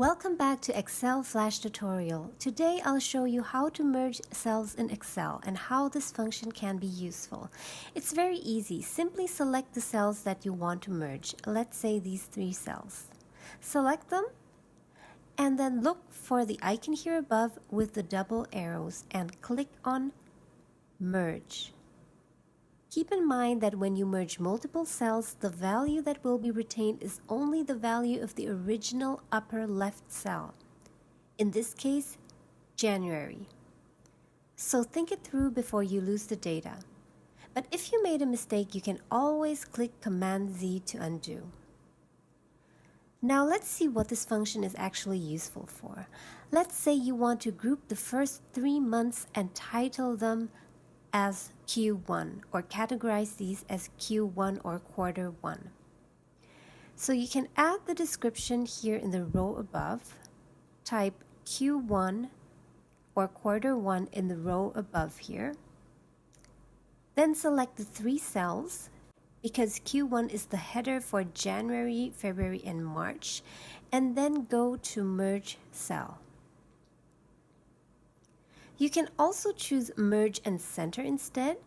Welcome back to Excel Flash Tutorial. Today I'll show you how to merge cells in Excel and how this function can be useful. It's very easy. Simply select the cells that you want to merge. Let's say these 3 cells. Select them and then look for the icon here above with the double arrows and click on Merge. Keep in mind that when you merge multiple cells, the value that will be retained is only the value of the original upper left cell. In this case, January. So think it through before you lose the data. But if you made a mistake, you can always click Command Z to undo. Now let's see what this function is actually useful for. Let's say you want to group the first 3 months and title them as Q1 or categorize these as Q1 or quarter 1. So you can add the description here in the row above, type Q1 or quarter 1 in the row above here, then select the 3 cells because Q1 is the header for January, February, and March, and then go to Merge Cell. You can also choose Merge and Center instead,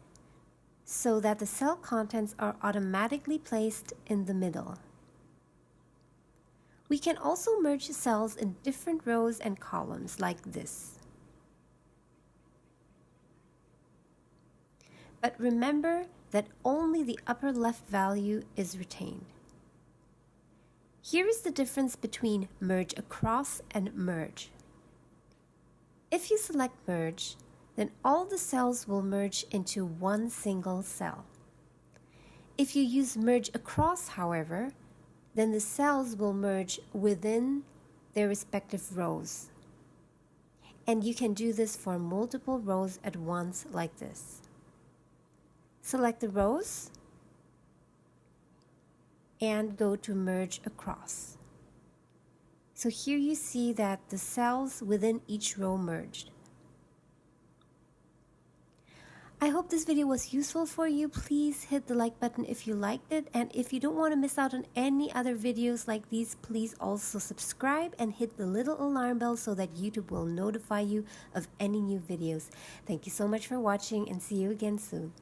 so that the cell contents are automatically placed in the middle. We can also merge cells in different rows and columns like this. But remember that only the upper left value is retained. Here is the difference between Merge Across and Merge. If you select Merge, then all the cells will merge into one single cell. If you use Merge Across, however, then the cells will merge within their respective rows. And you can do this for multiple rows at once like this. Select the rows and go to Merge Across. So here you see that the cells within each row merged. I hope this video was useful for you. Please hit the like button if you liked it, and if you don't want to miss out on any other videos like these, please also subscribe and hit the little alarm bell so that YouTube will notify you of any new videos. Thank you so much for watching and see you again soon.